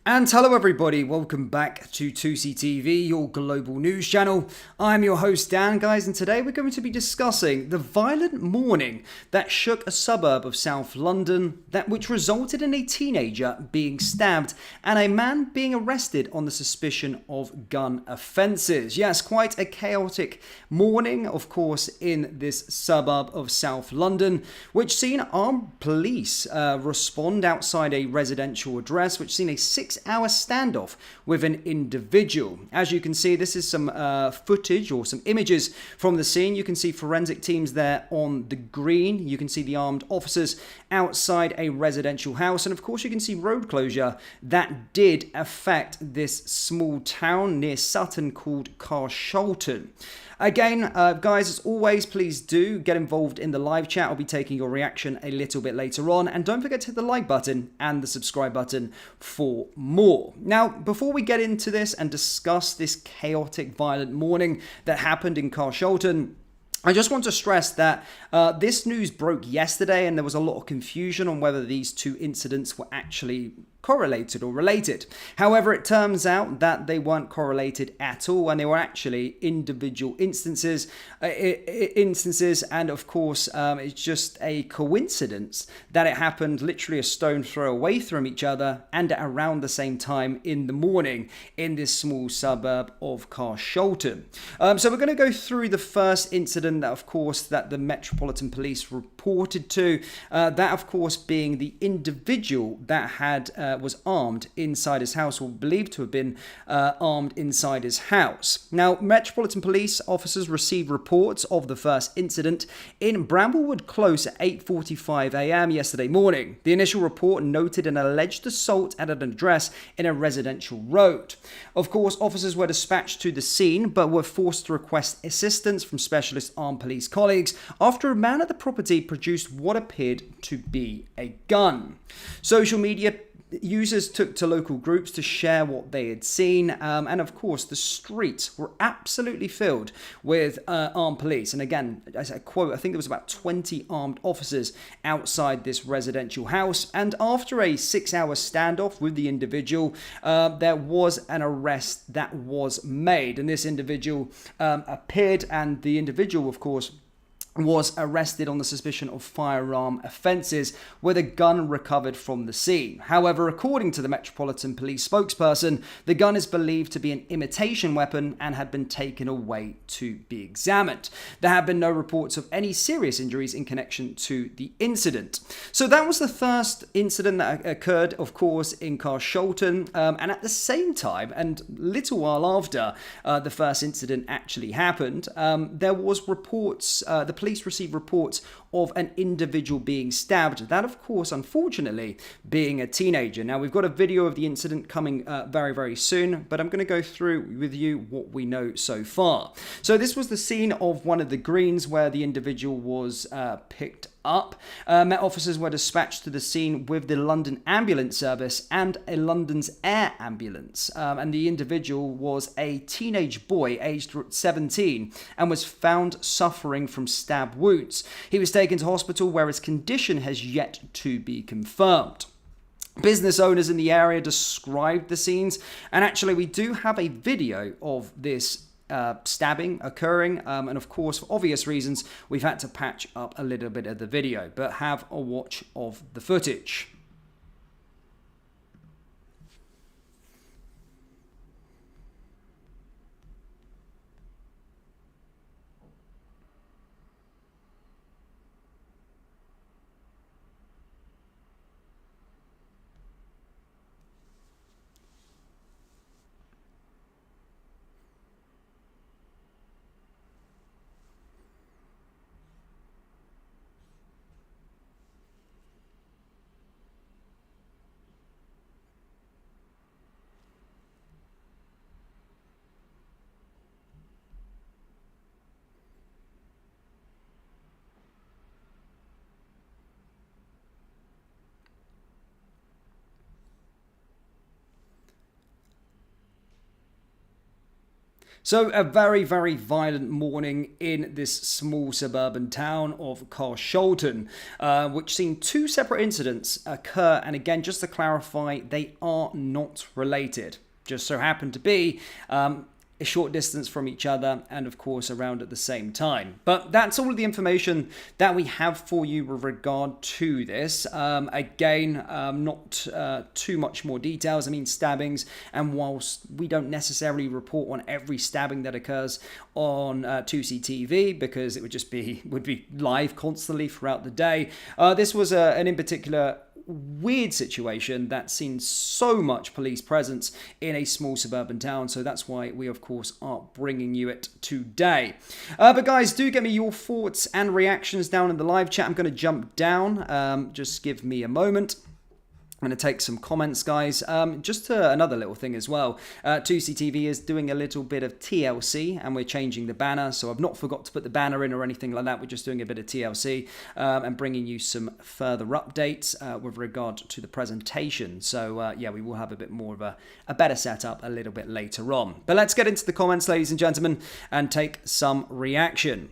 And hello everybody, welcome back to Tousi TV, your global news channel. I'm your host Dan, guys, and today we're going to be discussing the violent morning that shook a suburb of South London, which resulted in a teenager being stabbed and a man being arrested on the suspicion of gun offences. Yes, quite a chaotic morning, of course, in this suburb of South London, which seen armed police respond outside a residential address, which seen a 6-hour standoff with an individual. As you can see, this is some footage or some images from the scene. You can see forensic teams there on the green. You can see the armed officers outside a residential house. And of course, you can see road closure that did affect this small town near Sutton called Carshalton. Again, guys, as always, please do get involved in the live chat. I'll be taking your reaction a little bit later on. And don't forget to hit the like button and the subscribe button for more. Now, before we get into this and discuss this chaotic, violent morning that happened in Carshalton, I just want to stress that this news broke yesterday and there was a lot of confusion on whether these two incidents were actually correlated or related. However, it turns out that they weren't correlated at all and they were actually individual instances, and of course it's just a coincidence that it happened literally a stone throw away from each other and at around the same time in the morning in this small suburb of Carshalton. So we're going to go through the first incident that, of course, that the Metropolitan Police reported to, that of course being the individual that had was armed inside his house, or believed to have been armed inside his house. Now, Metropolitan Police officers received reports of the first incident in Bramblewood Close at 8:45 a.m. yesterday morning. The initial report noted an alleged assault at an address in a residential road. Of course, officers were dispatched to the scene, but were forced to request assistance from specialist armed police colleagues after a man at the property produced what appeared to be a gun. Social media users took to local groups to share what they had seen, and of course the streets were absolutely filled with armed police. And again, as I quote, I think there was about 20 armed officers outside this residential house. And after a 6-hour standoff with the individual, there was an arrest that was made, and this individual appeared, and the individual, of course, was arrested on the suspicion of firearm offences with a gun recovered from the scene. However, according to the Metropolitan Police spokesperson, the gun is believed to be an imitation weapon and had been taken away to be examined. There have been no reports of any serious injuries in connection to the incident. So that was the first incident that occurred, of course, in Carshalton, and at the same time, and little while after the first incident actually happened, there was reports, the police received reports of an individual being stabbed. That, of course, unfortunately, being a teenager. Now, we've got a video of the incident coming very, very soon, but I'm going to go through with you what we know so far. So this was the scene of one of the greens where the individual was picked up. Met officers were dispatched to the scene with the London Ambulance Service and a London's Air Ambulance. And the individual was a teenage boy aged 17 and was found suffering from stab wounds. He was taken to hospital where his condition has yet to be confirmed. Business owners in the area described the scenes, and actually we do have a video of this stabbing occurring, and of course, for obvious reasons, we've had to patch up a little bit of the video, but have a watch of the footage. So a very, very violent morning in this small suburban town of Carshalton, which seen two separate incidents occur. And again, just to clarify, they are not related. Just so happen to be a short distance from each other and of course around at the same time. But that's all of the information that we have for you with regard to this. Again, not too much more details. I mean, stabbings, and whilst we don't necessarily report on every stabbing that occurs on Tousi TV, because it would be live constantly throughout the day, this was an in particular weird situation that's seen so much police presence in a small suburban town, so that's why we of course are bringing you it today. But guys, do get me your thoughts and reactions down in the live chat. I'm going to jump down, just give me a moment. I'm going to take some comments, guys. Just another little thing as well. Tousi TV is doing a little bit of TLC, and we're changing the banner. So I've not forgot to put the banner in or anything like that. We're just doing a bit of TLC and bringing you some further updates with regard to the presentation. So yeah, we will have a bit more of a better setup a little bit later on. But let's get into the comments, ladies and gentlemen, and take some reaction.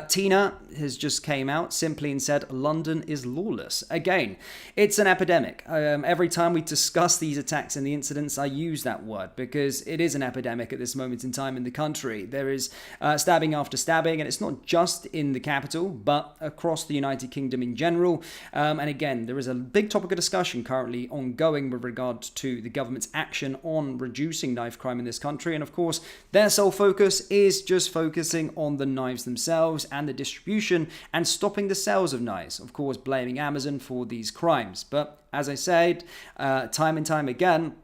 Tina has just came out simply and said, London is lawless. Again, it's an epidemic. Every time we discuss these attacks and the incidents, I use that word because it is an epidemic at this moment in time in the country. There is stabbing after stabbing, and it's not just in the capital, but across the United Kingdom in general. And again, there is a big topic of discussion currently ongoing with regard to the government's action on reducing knife crime in this country. And of course, their sole focus is just focusing on the knives themselves and the distribution and stopping the sales of knives, of course blaming Amazon for these crimes. But as I said time and time again,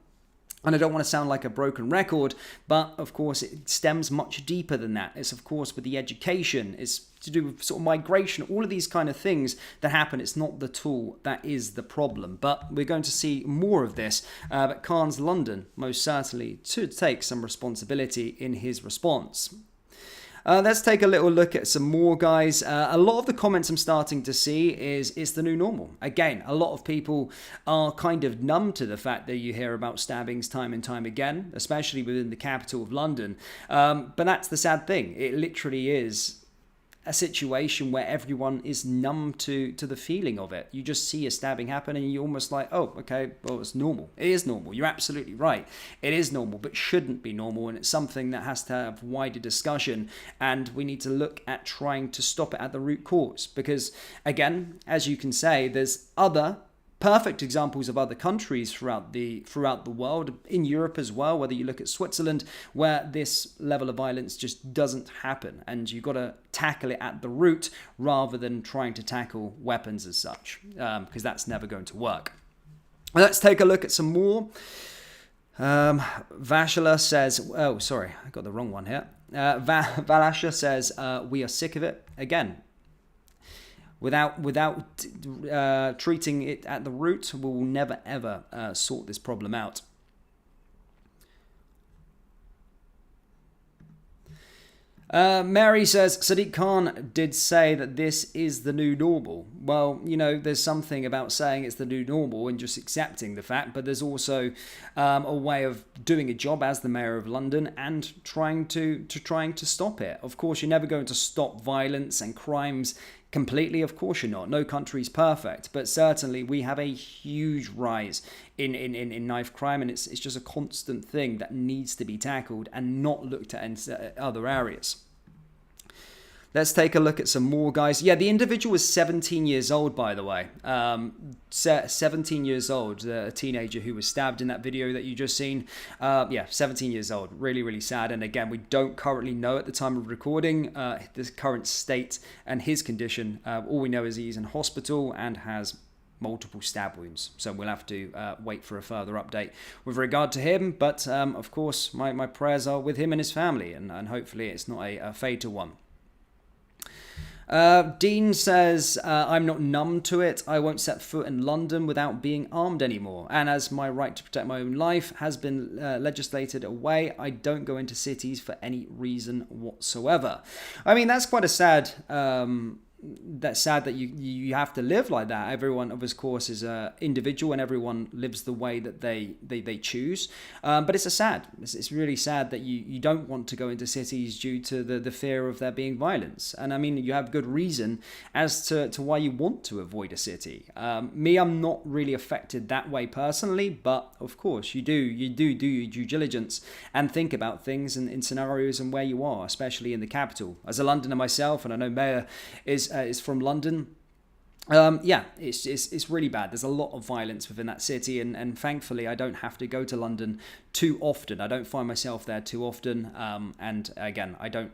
and I don't want to sound like a broken record, but of course it stems much deeper than that. It's of course with the education, it's to do with sort of migration, all of these kind of things that happen. It's not the tool that is the problem. But we're going to see more of this. But Khan's London most certainly should take some responsibility in his response. Let's take a little look at some more, guys. A lot of the comments I'm starting to see is it's the new normal. Again, a lot of people are kind of numb to the fact that you hear about stabbings time and time again, especially within the capital of London. But that's the sad thing. It literally is a situation where everyone is numb to the feeling of it. You just see a stabbing happen and you're almost like, oh, okay, well, it's normal. It is normal. You're absolutely right. It is normal, but shouldn't be normal. And it's something that has to have wider discussion. And we need to look at trying to stop it at the root cause. Because again, as you can say, there's other perfect examples of other countries throughout the world, in Europe as well, whether you look at Switzerland, where this level of violence just doesn't happen, and you've got to tackle it at the root rather than trying to tackle weapons as such, because that's never going to work. Let's take a look at some more. Vashala says, oh, sorry, I got the wrong one here. Valasha says, we are sick of it. Again, Without treating it at the root, we will never ever sort this problem out. Mary says, Sadiq Khan did say that this is the new normal. Well, you know, there's something about saying it's the new normal and just accepting the fact, but there's also a way of doing a job as the Mayor of London and trying to stop it. Of course, you're never going to stop violence and crimes completely, of course you're not. No country's perfect, but certainly we have a huge rise in knife crime, and it's just a constant thing that needs to be tackled and not looked at in other areas. Let's take a look at some more, guys. Yeah, the individual was 17 years old, by the way. 17 years old, a teenager who was stabbed in that video that you just seen. Yeah, 17 years old. Really, really sad. And again, we don't currently know at the time of recording the current state and his condition. All we know is he's in hospital and has multiple stab wounds. So we'll have to wait for a further update with regard to him. But of course, my prayers are with him and his family, and hopefully it's not a fatal one. Dean says, I'm not numb to it. I won't set foot in London without being armed anymore. And as my right to protect my own life has been legislated away, I don't go into cities for any reason whatsoever. I mean, that's quite a sad that's sad that you have to live like that. Everyone, of course, is a individual, and everyone lives the way that they choose. But it's really sad that you don't want to go into cities due to the fear of there being violence. And I mean, you have good reason as to why you want to avoid a city. I'm not really affected that way personally, but of course you do your due diligence and think about things in scenarios and where you are, especially in the capital. As a Londoner myself, and I know Mayor is from London. It's really bad. There's a lot of violence within that city, and thankfully I don't have to go to London too often. I don't find myself there too often, and again, I don't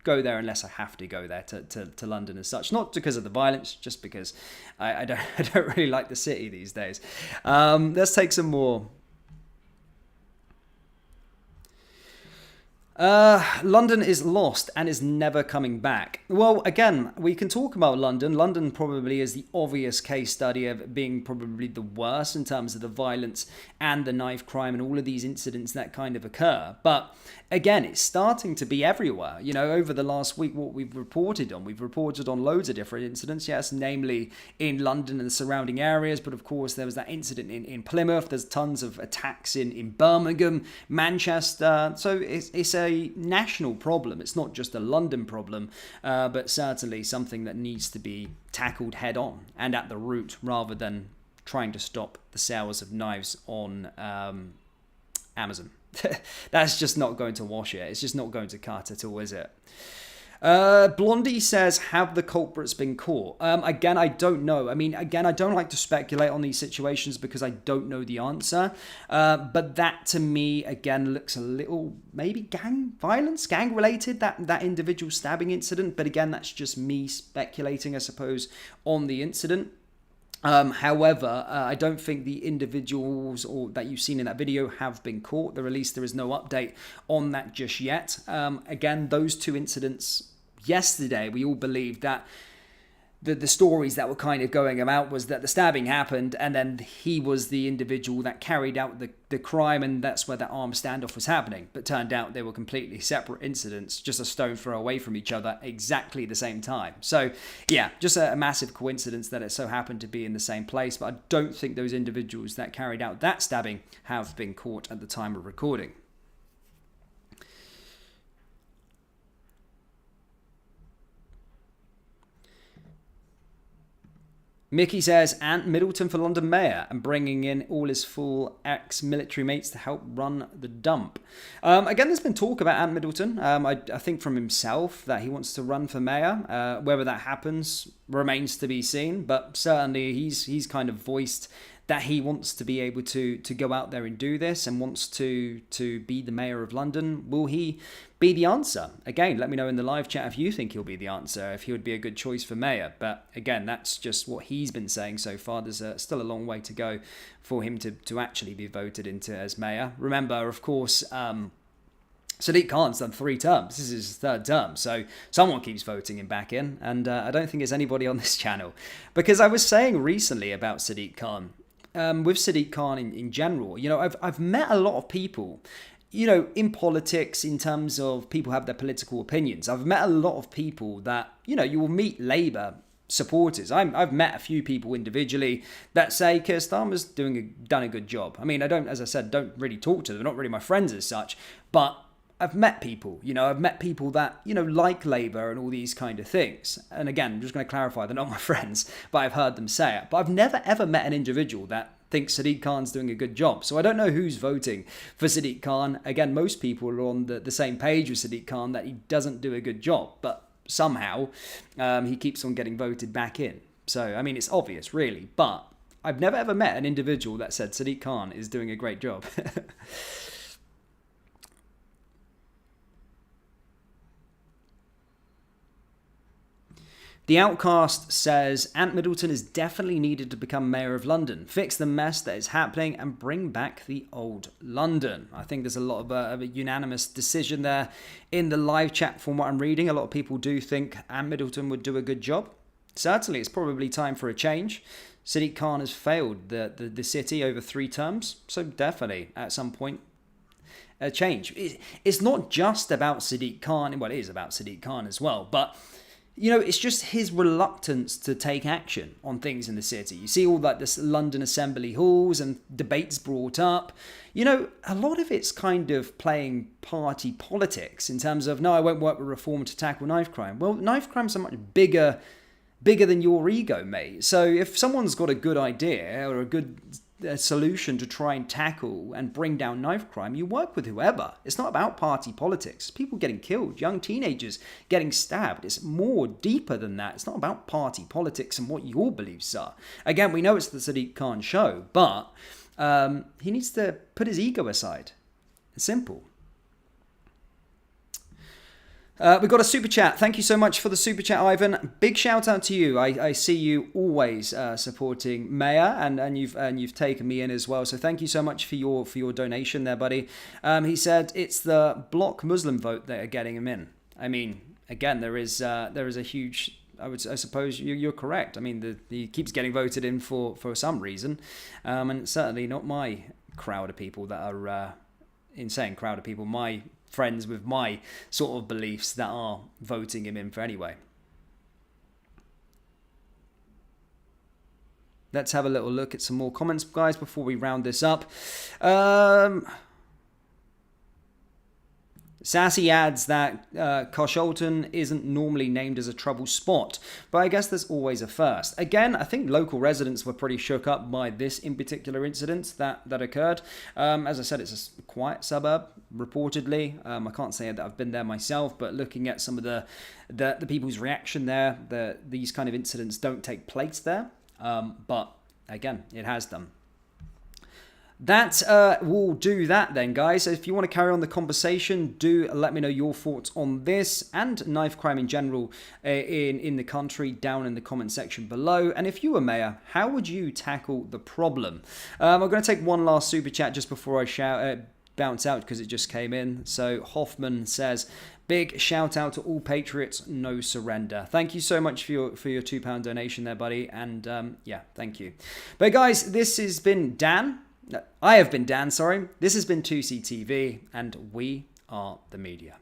go there unless I have to go there to London as such. Not because of the violence, just because I don't really like the city these days. Let's take some more. London is lost and is never coming back. Well, again, we can talk about London. London probably is the obvious case study of being probably the worst in terms of the violence and the knife crime and all of these incidents that kind of occur. But again, it's starting to be everywhere. You know, over the last week, what we've reported on loads of different incidents, yes, namely in London and the surrounding areas. But of course, there was that incident in Plymouth. There's tons of attacks in Birmingham, Manchester. So it's a national problem. It's not just a London problem, but certainly something that needs to be tackled head on and at the root, rather than trying to stop the sales of knives on Amazon. That's just not going to wash it. It's just not going to cut at all, is it? Blondie says, have the culprits been caught? Again, I don't know. I mean, again, I don't like to speculate on these situations because I don't know the answer. But that to me, again, looks a little maybe gang violence, gang related, that individual stabbing incident. But again, that's just me speculating, I suppose, on the incident. However, I don't think the individuals that you've seen in that video have been caught. There is no update on that just yet. Again, those two incidents yesterday, we all believed that the stories that were kind of going about was that the stabbing happened and then he was the individual that carried out the crime, and that's where that armed standoff was happening. But turned out they were completely separate incidents, just a stone throw away from each other, exactly the same time. So yeah, just a massive coincidence that it so happened to be in the same place. But I don't think those individuals that carried out that stabbing have been caught at the time of recording. Mickey says, Ant Middleton for London Mayor and bringing in all his full ex-military mates to help run the dump. Again, there's been talk about Ant Middleton. I think from himself that he wants to run for mayor. Whether that happens remains to be seen, but certainly he's kind of voiced that he wants to be able to go out there and do this and wants to be the mayor of London. Will he be the answer? Again, let me know in the live chat if you think he'll be the answer, if he would be a good choice for mayor. But again, that's just what he's been saying so far. There's still a long way to go for him to actually be voted into as mayor. Remember, of course, Sadiq Khan's done 3 terms. This is his 3rd term, so someone keeps voting him back in, and I don't think it's anybody on this channel. Because I was saying recently about Sadiq Khan, with Sadiq Khan in general, you know, I've met a lot of people, you know, in politics, in terms of people have their political opinions. I've met a lot of people that, you know, you will meet Labour supporters. I've met a few people individually that say Keir Starmer's done a good job. I mean, as I said, don't really talk to them. They're not really my friends as such, but I've met people, you know, that, you know, like Labour and all these kind of things. And again, I'm just going to clarify, they're not my friends, but I've heard them say it. But I've never ever met an individual that thinks Sadiq Khan's doing a good job. So I don't know who's voting for Sadiq Khan. Again, most people are on the same page with Sadiq Khan that he doesn't do a good job, but somehow he keeps on getting voted back in. So, I mean, it's obvious, really. But I've never ever met an individual that said Sadiq Khan is doing a great job. The Outcast says, Ant Middleton is definitely needed to become Mayor of London, fix the mess that is happening and bring back the old London. I think there's a lot of a unanimous decision there in the live chat from what I'm reading. A lot of people do think Ant Middleton would do a good job. Certainly, it's probably time for a change. Sadiq Khan has failed the city over 3 terms, so definitely at some point a change. It's not just about Sadiq Khan, well, it is about Sadiq Khan as well, but it's just his reluctance to take action on things in the city. You see all like this London Assembly halls and debates brought up. A lot of it's kind of playing party politics in terms of, no, I won't work with reform to tackle knife crime. Well, knife crimes are much bigger than your ego, mate. So if someone's got a good idea or a good solution to try and tackle and bring down knife crime, you work with whoever. It's not about party politics. People getting killed, young teenagers getting stabbed. It's more deeper than that. It's not about party politics and what your beliefs are. Again, we know it's the Sadiq Khan show, but he needs to put his ego aside. It's simple. We've got a super chat. Thank you so much for the super chat, Ivan. Big shout out to you. I see you always supporting Maya, and you've taken me in as well. So thank you so much for your donation there, buddy. He said it's the bloc Muslim vote that are getting him in. I mean, again, there is a huge. I suppose you're correct. I mean, he keeps getting voted in for some reason, and it's certainly not my crowd of people that are insane crowd of people. My friends with my sort of beliefs that are voting him in for anyway. Let's have a little look at some more comments, guys, before we round this up. Sassy adds that Carshalton isn't normally named as a trouble spot, but I guess there's always a first. Again, I think local residents were pretty shook up by this in particular incident that occurred. As I said, it's a quiet suburb, reportedly. I can't say that I've been there myself, but looking at some of the people's reaction there, these kind of incidents don't take place there. But again, it has done. That will do that then, guys. So if you want to carry on the conversation, do let me know your thoughts on this and knife crime in general in the country down in the comment section below. And if you were mayor, how would you tackle the problem? I'm going to take one last super chat just before I bounce out because it just came in. So Hoffman says, big shout out to all patriots, no surrender. Thank you so much for your £2 donation there, buddy. And yeah, thank you. But guys, this has been Dan. I have been Dan, sorry. This has been Tousi TV, and we are the media.